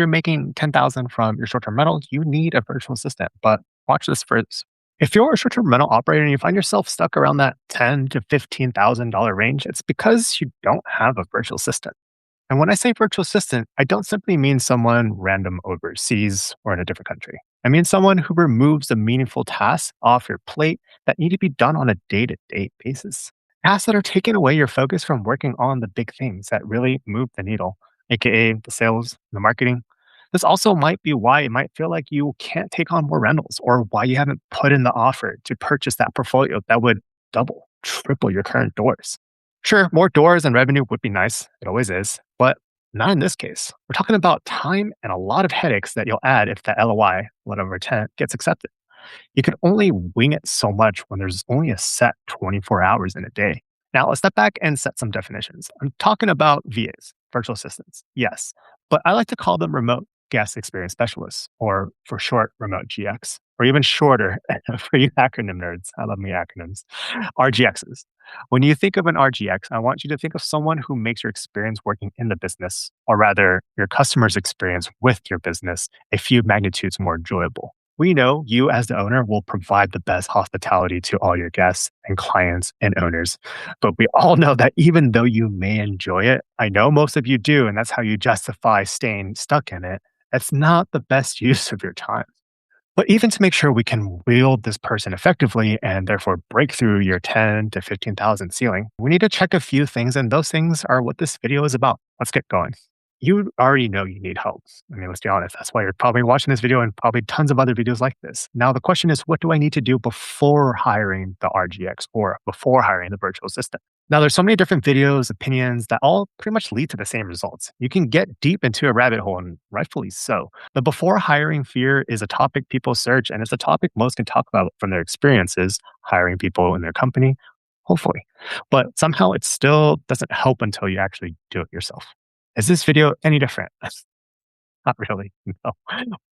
you're making 10,000 from your short-term rental, you need a virtual assistant. But watch this first. If you're a short-term rental operator and you find yourself stuck around that $10,000 to $15,000 range, it's because you don't have a virtual assistant. And when I say virtual assistant, I don't simply mean someone random overseas or in a different country. I mean someone who removes the meaningful tasks off your plate that need to be done on a day to day basis. Tasks that are taking away your focus from working on the big things that really move the needle, AKA the sales, the marketing. This also might be why it might feel like you can't take on more rentals or why you haven't put in the offer to purchase that portfolio that would double, triple your current doors. Sure, more doors and revenue would be nice. It always is. But not in this case. We're talking about time and a lot of headaches that you'll add if the LOI, letter of intent, gets accepted. You can only wing it so much when there's only a set 24 hours in a day. Now, let's step back and set some definitions. I'm talking about VAs, virtual assistants, yes, but I like to call them remote guest experience specialists, or for short, remote GX, or even shorter for you acronym nerds. I love me acronyms, RGXs. When you think of an RGX, I want you to think of someone who makes your experience working in the business, or rather, your customer's experience with your business, a few magnitudes more enjoyable. We know you, as the owner, will provide the best hospitality to all your guests and clients and owners. But we all know that even though you may enjoy it, I know most of you do, and that's how you justify staying stuck in it. That's not the best use of your time. But even to make sure we can wield this person effectively and therefore break through your 10 to 15,000 ceiling, we need to check a few things, and those things are what this video is about. Let's get going. You already know you need help. I mean, let's be honest. That's why you're probably watching this video and probably tons of other videos like this. Now, the question is, what do I need to do before hiring the RGX or before hiring the virtual assistant? Now, there's so many different videos, opinions that all pretty much lead to the same results. You can get deep into a rabbit hole, and rightfully so. The before hiring fear is a topic people search, and it's a topic most can talk about from their experiences hiring people in their company, hopefully. But somehow it still doesn't help until you actually do it yourself. Is this video any different? Not really, no.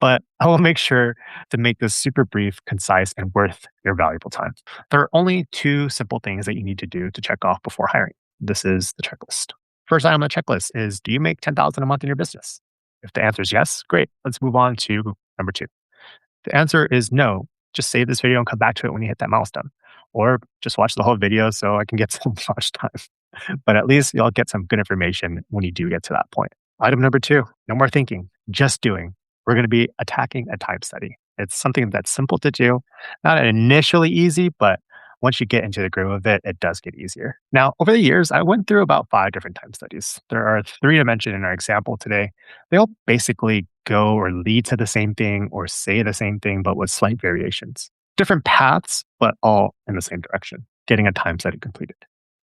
But I will make sure to make this super brief, concise, and worth your valuable time. There are only two simple things that you need to do to check off before hiring. This is the checklist. First item on the checklist is, do you make 10,000 a month in your business? If the answer is yes, great. Let's move on to number two. If the answer is no, just save this video and come back to it when you hit that milestone. Or just watch the whole video so I can get some watch time. But at least you'll get some good information when you do get to that point. Item number two, no more thinking, just doing. We're going to be attacking a time study. It's something that's simple to do, not initially easy, but once you get into the groove of it, it does get easier. Now, over the years, I went through about 5 different time studies. There are 3 to mention in our example today. They all basically go or lead to the same thing or say the same thing, but with slight variations. Different paths, but all in the same direction, getting a time study completed.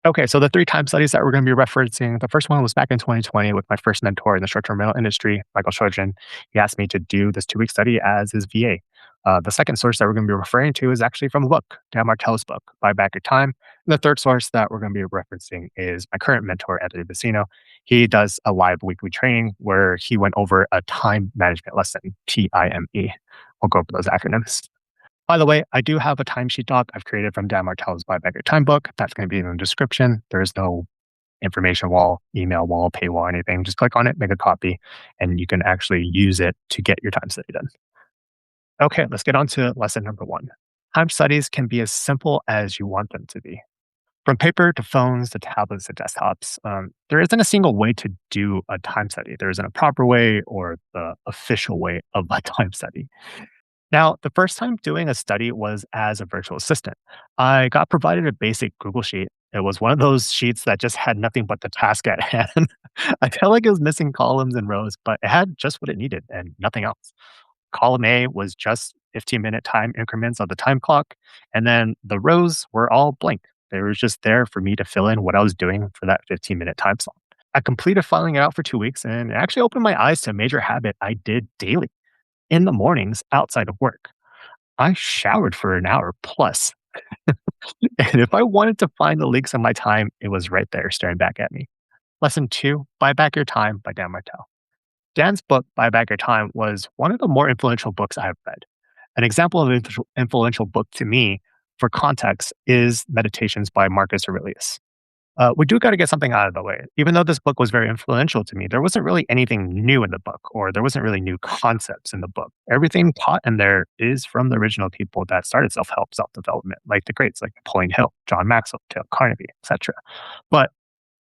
Okay, so the 3 time studies that we're going to be referencing, the first one was back in 2020 with my first mentor in the short-term rental industry, Michael Shodrin. He asked me to do this 2-week study as his VA. The second source that we're going to be referring to is actually from a book, Dan Martell's book, Buy Back Your Time. And the third source that we're going to be referencing is my current mentor, Anthony Vicino. He does a live weekly training where he went over a time management lesson, TIME. We'll go over those acronyms. By the way, I do have a timesheet doc I've created from Dan Martell's Buy Back Your Time book. That's going to be in the description. There is no information wall, email wall, paywall, anything. Just click on it, make a copy, and you can actually use it to get your time study done. Okay, let's get on to lesson number 1. Time studies can be as simple as you want them to be. From paper to phones to tablets to desktops, there isn't a single way to do a time study. There isn't a proper way or the official way of a time study. Now, the first time doing a study was as a virtual assistant. I got provided a basic Google sheet. It was one of those sheets that just had nothing but the task at hand. I felt like it was missing columns and rows, but it had just what it needed and nothing else. Column A was just 15-minute time increments of the time clock, and then the rows were all blank. They were just there for me to fill in what I was doing for that 15-minute time slot. I completed filing it out for 2 weeks, and it actually opened my eyes to a major habit I did daily in the mornings outside of work. I showered for an hour plus. And if I wanted to find the leaks in my time, it was right there staring back at me. Lesson 2, Buy Back Your Time by Dan Martell. Dan's book, Buy Back Your Time, was one of the more influential books I have read. An example of an influential book to me, for context, is Meditations by Marcus Aurelius. We do got to get something out of the way. Even though this book was very influential to me, there wasn't really anything new in the book, or there wasn't really new concepts in the book. Everything taught in there is from the original people that started self help, self development, like the greats, like Napoleon Hill, John Maxwell, Dale Carnegie, etc. But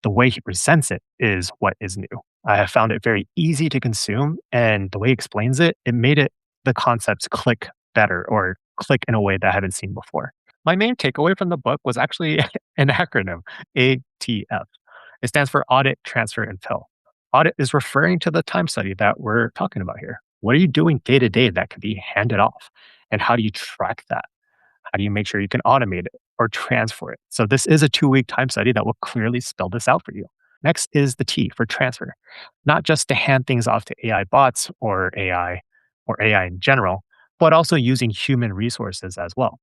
the way he presents it is what is new. I have found it very easy to consume, and the way he explains it, it made it the concepts click better or click in a way that I haven't seen before. My main takeaway from the book was actually an acronym, ATF. It stands for Audit, Transfer, and Fill. Audit is referring to the time study that we're talking about here. What are you doing day to day that can be handed off? And how do you track that? How do you make sure you can automate it or transfer it? So this is a 2-week time study that will clearly spell this out for you. Next is the T for transfer, not just to hand things off to AI bots or AI in general, but also using human resources as well.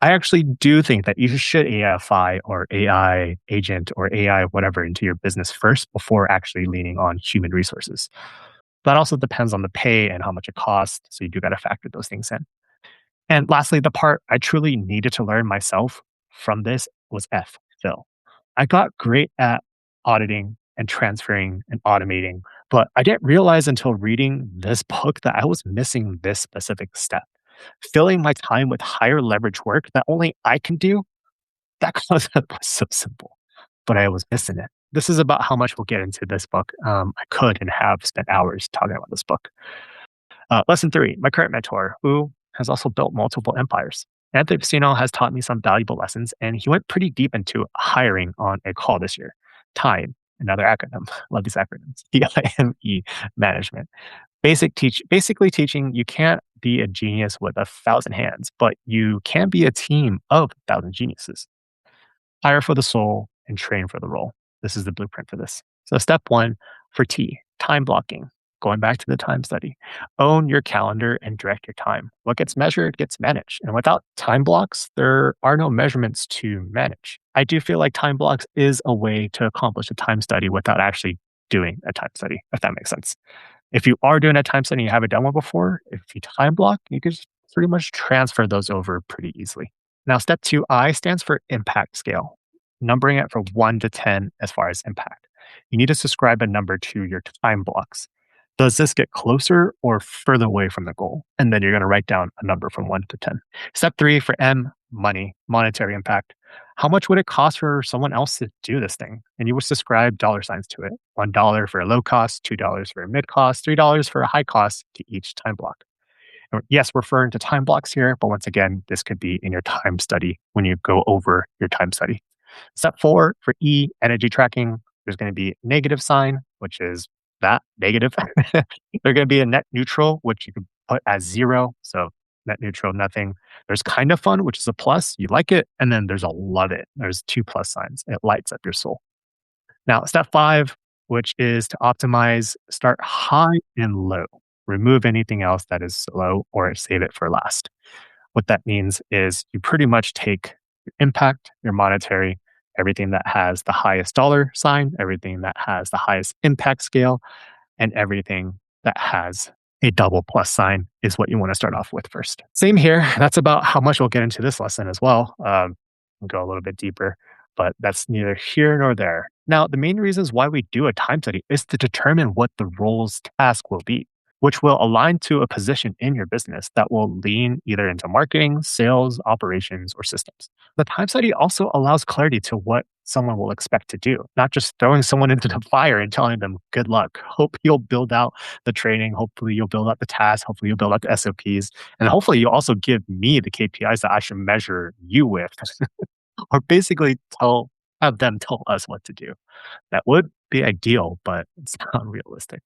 I actually do think that you should AIfy or AI agent or AI whatever into your business first before actually leaning on human resources. That also depends on the pay and how much it costs. So you do got to factor those things in. And lastly, the part I truly needed to learn myself from this was F, Phil. I got great at auditing and transferring and automating, but I didn't realize until reading this book that I was missing this specific step. Filling my time with higher leverage work that only I can do, that concept was so simple, but I was missing it. This is about how much we'll get into this book. I could and have spent hours talking about this book. Lesson three, my current mentor, who has also built multiple empires. Anthony Pacino has taught me some valuable lessons, and he went pretty deep into hiring on a call this year. Time, another acronym. Love these acronyms. TIME management. Basically teaching you can't be a genius with 1,000 hands, but you can be a team of 1,000 geniuses. Hire for the soul and train for the role. This is the blueprint for this. So, step one for T, time blocking. Going back to the time study, own your calendar and direct your time. What gets measured gets managed. And without time blocks, there are no measurements to manage. I do feel like time blocks is a way to accomplish a time study without actually doing a time study, if that makes sense. If you are doing a time study and you haven't done one before, if you time block, you can just pretty much transfer those over pretty easily. Now, step two, I stands for impact scale, numbering it from 1 to 10 as far as impact. You need to subscribe a number to your time blocks. Does this get closer or further away from the goal? And then you're going to write down a number from 1 to 10. Step three for M, money, monetary impact. How much would it cost for someone else to do this thing? And you would subscribe dollar signs to it. $1 for a low cost, $2 for a mid cost, $3 for a high cost to each time block. And yes, we're referring to time blocks here, but once again, this could be in your time study when you go over your time study. Step four for E, energy tracking. There's going to be negative sign, which is that negative. They're going to be a net neutral, which you can put as 0. So net neutral, nothing. There's kind of fun, which is a plus. You like it. And then there's a love it. There's 2 plus signs. It lights up your soul. Now, step 5, which is to optimize, start high and low. Remove anything else that is low or save it for last. What that means is you pretty much take your impact, your monetary, everything that has the highest dollar sign, everything that has the highest impact scale, and everything that has a double plus sign is what you want to start off with first. Same here. That's about how much we'll get into this lesson as well. We'll go a little bit deeper, but that's neither here nor there. Now, the main reasons why we do a time study is to determine what the role's task will be, which will align to a position in your business that will lean either into marketing, sales, operations, or systems. The time study also allows clarity to what someone will expect to do, not just throwing someone into the fire and telling them, good luck. Hope you'll build out the training. Hopefully, you'll build out the tasks. Hopefully, you'll build out the SOPs. And hopefully, you'll also give me the KPIs that I should measure you with, or basically have them tell us what to do. That would be ideal, but it's not realistic.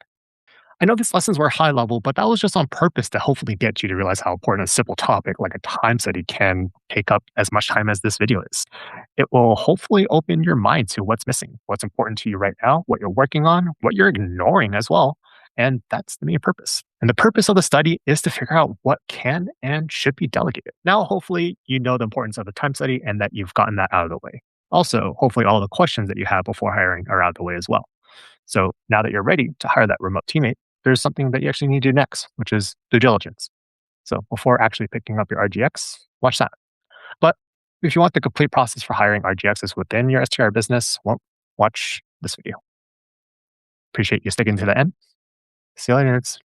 I know these lessons were high level, but that was just on purpose to hopefully get you to realize how important a simple topic like a time study can take up as much time as this video is. It will hopefully open your mind to what's missing, what's important to you right now, what you're working on, what you're ignoring as well. And that's the main purpose. And the purpose of the study is to figure out what can and should be delegated. Now, hopefully, you know the importance of the time study and that you've gotten that out of the way. Also, hopefully, all the questions that you have before hiring are out of the way as well. So now that you're ready to hire that remote teammate, there's something that you actually need to do next, which is due diligence. So before actually picking up your RGX, watch that. But If you want the complete process for hiring RGXs within your STR business, well, watch this video. Appreciate you sticking to the end. See you later, nerds.